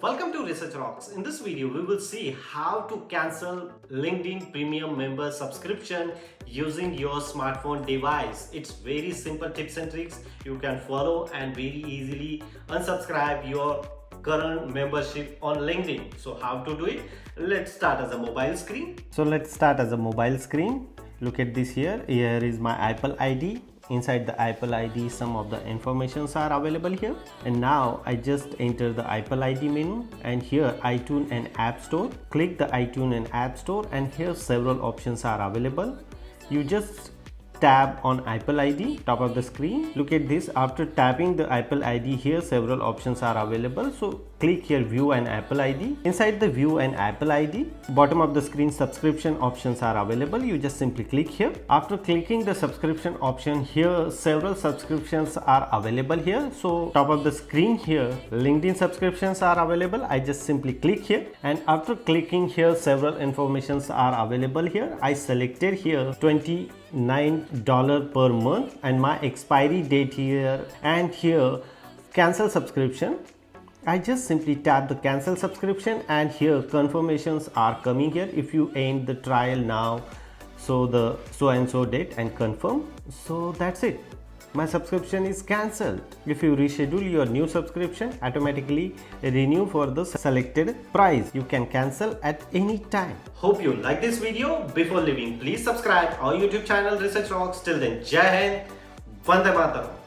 Welcome to Research Rocks. In this video, we will see how to cancel LinkedIn Premium member subscription using your smartphone device. It's very simple tips and tricks you can follow and very easily unsubscribe your current membership on LinkedIn. So how to do it? Let's start as a mobile screen. Look at this here. Here is my Apple ID. Inside the Apple ID, some of the informations are available here. And now I just enter the Apple ID menu and here iTunes and App Store. Click the iTunes and App Store and here several options are available. You just tab on Apple ID, top of the screen. Look at this. After tapping the Apple ID, here several options are available. So click here View and Apple ID. Inside the View and Apple ID, bottom of the screen subscription options are available. You just simply click here. After clicking the subscription option, here several subscriptions are available here. So top of the screen here, LinkedIn subscriptions are available. I just simply click here and after clicking here, several informations are available here. I selected here $29 per month and my expiry date here and here cancel subscription. I just simply tap the cancel subscription and here confirmations are coming here. If you end the trial now, so the so and so date and confirm. So that's it. My subscription is cancelled. If you reschedule your new subscription, automatically renew for the selected price. You can cancel at any time. Hope you like this video. Before leaving, please subscribe our YouTube channel Research Rocks. Till then, Jai Hind, Vande Mataram.